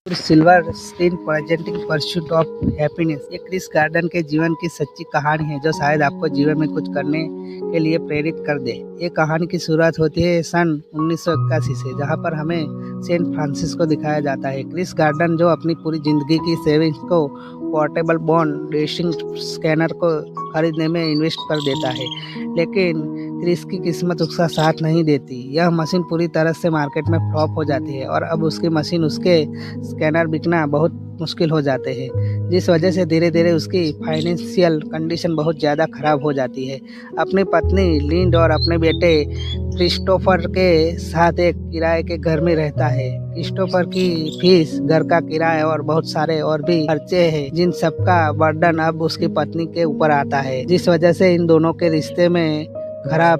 Silver screen presenting pursuit of happiness. ये Chris garden के जीवन की सच्ची कहानी है जो शायद आपको जीवन में कुछ करने के लिए प्रेरित कर दे। ये कहानी की शुरुआत होती है सन 1981 से, जहां पर हमें सेंट फ्रांसिस को दिखाया जाता है। क्रिस गार्डन जो अपनी पूरी जिंदगी की सेविंग्स को पोर्टेबल बॉन्ड रेसिंग स्कैनर को खरीदने में इन्वेस्ट कर देता है, लेकिन क्रिस की किस्मत उसका साथ नहीं देती। यह मशीन पूरी तरह से मार्केट में फ्लॉप हो जाती है और अब उसकी मशीन उसके स्कैनर बिकना बहुत मुश्किल हो जाते हैं, जिस वजह से धीरे धीरे उसकी फाइनेंशियल कंडीशन बहुत ज़्यादा ख़राब हो जाती है। अपनी पत्नी लिंड और अपने बेटे क्रिस्टोफर के साथ एक किराए के घर में रहता है। क्रिस्टोफर की फीस, घर का किराया और बहुत सारे और भी खर्चे हैं, जिन सबका बर्डन अब उसकी पत्नी के ऊपर आता है, जिस वजह से इन दोनों के रिश्ते में खराब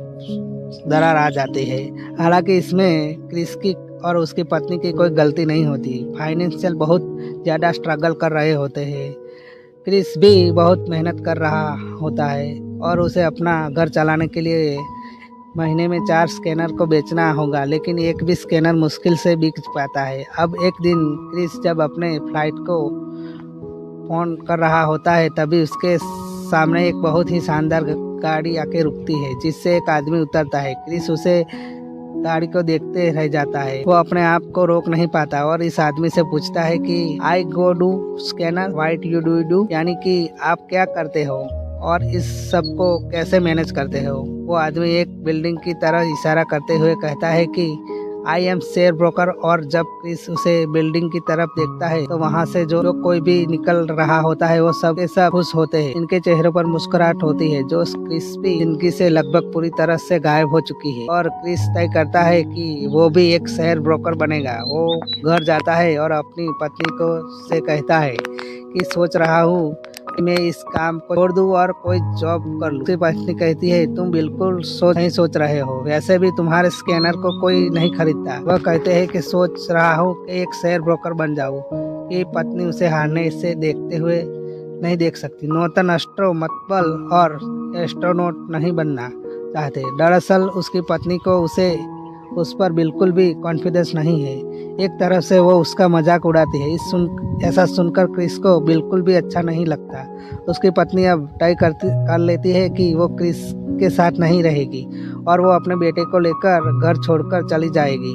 दरार आ जाती है। हालांकि इसमें क्रिस की और उसकी पत्नी की कोई गलती नहीं होती। फाइनेंशियल बहुत ज़्यादा स्ट्रगल कर रहे होते हैं। क्रिस भी बहुत मेहनत कर रहा होता है और उसे अपना घर चलाने के लिए महीने में 4 स्कैनर को बेचना होगा, लेकिन एक भी स्कैनर मुश्किल से बिक पाता है। अब एक दिन क्रिस जब अपने फ्लाइट को फोन कर रहा होता है, तभी उसके सामने एक बहुत ही शानदार गाड़ी आके रुकती है, जिससे एक आदमी उतरता है। क्रिस उसे गाड़ी को देखते रह जाता है। वो अपने आप को रोक नहीं पाता और इस आदमी से पूछता है कि I go do scanner what you do, यानी कि आप क्या करते हो और इस सब को कैसे मैनेज करते हो। वो आदमी एक बिल्डिंग की तरह इशारा करते हुए कहता है कि आई एम शेयर ब्रोकर, और जब क्रिस उसे बिल्डिंग की तरफ देखता है तो वहाँ से जो कोई भी निकल रहा होता है वो सब के सब खुश होते हैं। इनके चेहरों पर मुस्कुराहट होती है जो क्रिस की जिंदगी से लगभग पूरी तरह से गायब हो चुकी है, और क्रिस तय करता है कि वो भी एक शेयर ब्रोकर बनेगा। वो घर जाता है और अपनी पत्नी को से कहता है कि सोच रहा हूँ मैं इस काम को छोड़ दूं और कोई जॉब कर लूं। उसकी पत्नी कहती है तुम बिल्कुल नहीं सोच रहे हो, वैसे भी तुम्हारे स्कैनर को कोई नहीं खरीदता। वह कहते हैं कि सोच रहा हूँ कि एक शेयर ब्रोकर बन जाऊं। कि पत्नी उसे हारने से देखते हुए नहीं देख सकती। नॉर्टन एस्ट्रो मतबल और एस्ट्रोनॉट नहीं बनना चाहते। दरअसल उसकी पत्नी को उस पर बिल्कुल भी कॉन्फिडेंस नहीं है। एक तरफ से वो उसका मजाक उड़ाती है। ऐसा सुनकर क्रिस को बिल्कुल भी अच्छा नहीं लगता। उसकी पत्नी अब तय कर लेती है कि वो क्रिस के साथ नहीं रहेगी और वो अपने बेटे को लेकर घर छोड़कर चली जाएगी।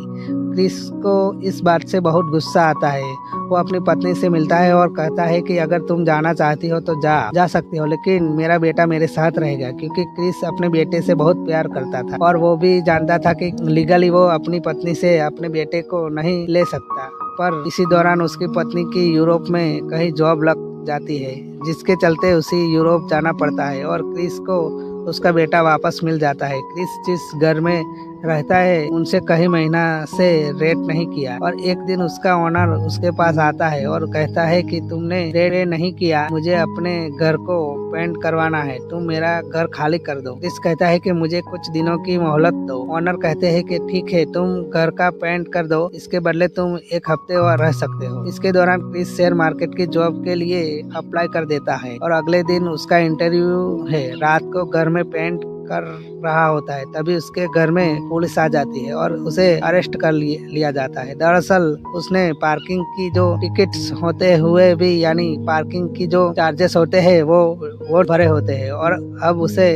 क्रिस को इस बात से बहुत गुस्सा आता है। वो अपनी पत्नी से मिलता है और कहता है कि अगर तुम जाना चाहती हो तो जा सकती हो, लेकिन मेरा बेटा मेरे साथ रहेगा, क्योंकि क्रिस अपने बेटे से बहुत प्यार करता था और वो भी जानता था कि लीगली वो अपनी पत्नी से अपने बेटे को नहीं ले सकता। पर इसी दौरान उसकी पत्नी की यूरोप में कहीं जॉब लग जाती है, जिसके चलते उसे यूरोप जाना पड़ता है और क्रिस को उसका बेटा वापस मिल जाता है। क्रिस जिस घर में रहता है उनसे कई महीना से रेंट नहीं किया, और एक दिन उसका ओनर उसके पास आता है और कहता है कि तुमने रेंट नहीं किया, मुझे अपने घर को पेंट करवाना है, तुम मेरा घर खाली कर दो। क्रिस कहता है कि मुझे कुछ दिनों की मोहलत दो। ओनर कहते हैं कि ठीक है, तुम घर का पेंट कर दो, इसके बदले तुम एक हफ्ते और रह सकते हो। इसके दौरान क्रिस शेयर मार्केट की जॉब के लिए अप्लाई कर देता है और अगले दिन उसका इंटरव्यू है। रात को घर में पेंट कर रहा होता है, तभी उसके घर में पुलिस आ जाती है और उसे अरेस्ट कर लिया जाता है। दरअसल उसने पार्किंग की जो टिकट्स होते हुए भी, यानी पार्किंग की जो चार्जेस होते हैं वो भरे होते हैं, और अब उसे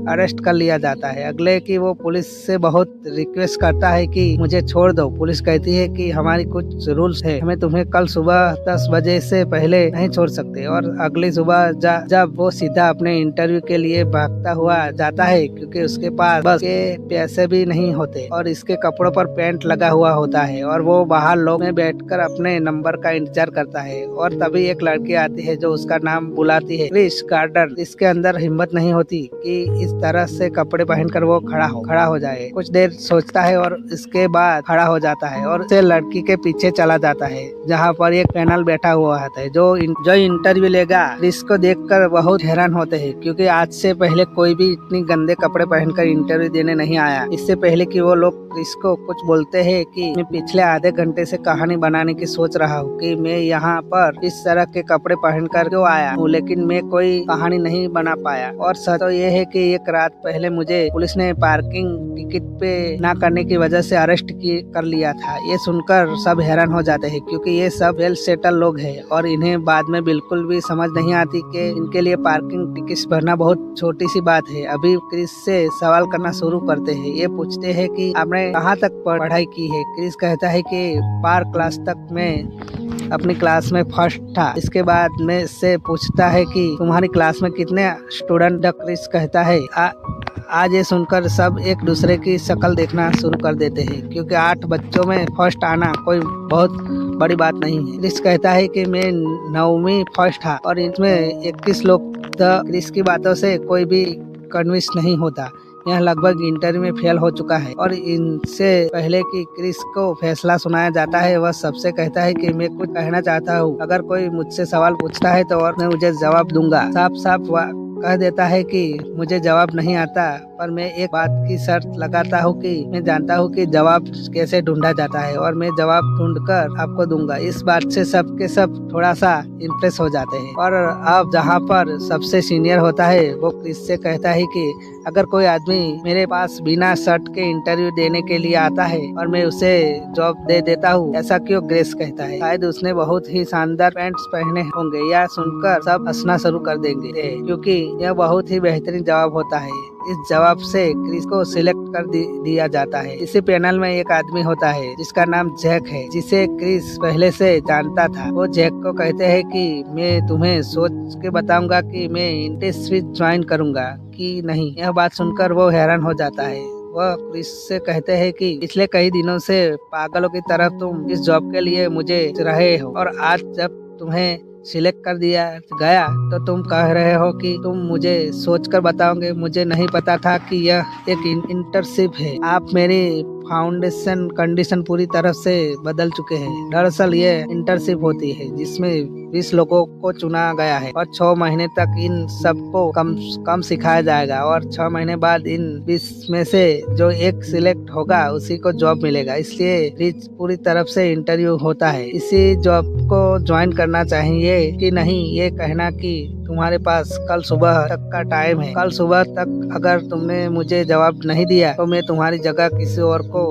अरेस्ट कर लिया जाता है। अगले की वो पुलिस से बहुत रिक्वेस्ट करता है कि मुझे छोड़ दो। पुलिस कहती है कि हमारी कुछ रूल्स है, हमें तुम्हें कल सुबह 10 बजे से पहले नहीं छोड़ सकते। और अगली सुबह जब वो सीधा अपने इंटरव्यू के लिए भागता हुआ जाता है, क्योंकि उसके पास बस के पैसे भी नहीं होते और इसके कपड़ों पर पेंट लगा हुआ होता है, और वो बाहर लोग में बैठकर अपने नंबर का इंतजार करता है। और तभी एक लड़की आती है जो उसका नाम बुलाती है, क्रिस गार्डन। इसके अंदर हिम्मत नहीं होती कि इस तरह से कपड़े पहनकर वो खड़ा हो जाए। कुछ देर सोचता है और इसके बाद खड़ा हो जाता है और उसे लड़की के पीछे चला जाता है, जहाँ पर एक पैनल बैठा हुआ होता है जो इंटरव्यू लेगा। क्रिस को देखकर बहुत हैरान होते हैं, क्योंकि आज से पहले कोई भी इतनी गंदे गंदे कपड़े पहनकर इंटरव्यू देने नहीं आया। इससे पहले कि वो लोग क्रिस को कुछ बोलते हैं कि मैं पिछले आधे घंटे से कहानी बनाने की सोच रहा हूँ कि मैं यहाँ पर इस तरह के कपड़े पहनकर क्यों आया हूँ, लेकिन मैं कोई कहानी नहीं बना पाया। और सच तो ये है कि एक रात पहले मुझे पुलिस ने पार्किंग टिकट पे ना करने की वजह से अरेस्ट कर लिया था। ये सुनकर सब हैरान हो जाते हैं क्योंकि ये सब वेल सेटल लोग हैं और इन्हें बाद में बिल्कुल भी समझ नहीं आती कि इनके लिए पार्किंग टिकट भरना बहुत छोटी सी बात है। अभी क्रिस से सवाल करना शुरू करते हैं। ये पूछते हैं कि आपने कहाँ तक पढ़ाई की है। क्रिस कहता है कि 12 क्लास तक मैं अपनी क्लास में फर्स्ट था। इसके बाद में से पूछता है कि तुम्हारी क्लास में कितने स्टूडेंट। क्रिस कहता है आज ये सुनकर सब एक दूसरे की शक्ल देखना शुरू कर देते हैं क्योंकि 8 बच्चों में फर्स्ट आना कोई बहुत बड़ी बात नहीं है। क्रिस कहता है कि मैं 9वीं फर्स्ट था और इसमें 21 लोग थे। क्रिस की बातों से कोई भी कन्विंस नहीं होता। यह लगभग इंटरव्यू में फेल हो चुका है और इनसे पहले कि क्रिस को फैसला सुनाया जाता है वह सबसे कहता है कि मैं कुछ कहना चाहता हूँ। अगर कोई मुझसे सवाल पूछता है तो और मैं मुझे जवाब दूंगा। साफ साफ कह देता है कि मुझे जवाब नहीं आता, पर मैं एक बात की शर्त लगाता हूँ कि मैं जानता हूँ कि जवाब कैसे ढूंढा जाता है और मैं जवाब ढूंढकर आपको दूंगा। इस बात से सब के सब थोड़ा सा इम्प्रेस हो जाते हैं। और अब जहाँ पर सबसे सीनियर होता है वो क्रिस से कहता है कि अगर कोई आदमी मेरे पास बिना शर्ट के इंटरव्यू देने के लिए आता है और मैं उसे जॉब दे देता हूँ, ऐसा क्यों। ग्रेस कहता है शायद उसने बहुत ही शानदार पैंट्स पहने होंगे। यह सुनकर सब हंसना शुरू कर देंगे क्योंकि यह बहुत ही बेहतरीन जवाब होता है। इस जवाब से क्रिस को सिलेक्ट कर दिया जाता है। इसी पैनल में एक आदमी होता है जिसका नाम जैक है, जिसे क्रिस पहले से जानता था। वो जैक को कहते हैं कि मैं तुम्हें सोच के बताऊंगा कि मैं इंडस्ट्री ज्वाइन करूंगा कि नहीं। यह बात सुनकर वो हैरान हो जाता है। वह क्रिस से कहते हैं कि पिछले कई दिनों से पागलों की तरह तुम इस जॉब के लिए मुझे रहे हो और आज जब तुम्हें सिलेक्ट कर दिया गया तो तुम कह रहे हो कि तुम मुझे सोचकर बताओगे। मुझे नहीं पता था कि यह एक इंटर्नशिप है। आप मेरी फाउंडेशन कंडीशन पूरी तरह से बदल चुके हैं। दरअसल ये इंटर्नशिप होती है जिसमें 20 लोगों को चुना गया है और 6 महीने तक इन सबको कम सिखाया जाएगा और 6 महीने बाद इन 20 में से जो एक सिलेक्ट होगा उसी को जॉब मिलेगा। इसलिए पूरी तरफ से इंटरव्यू होता है। इसी जॉब को ज्वाइन करना चाहिए कि नहीं, ये कहना कि तुम्हारे पास कल सुबह तक का टाइम है। कल सुबह तक अगर तुमने मुझे जवाब नहीं दिया तो मैं तुम्हारी जगह किसी और को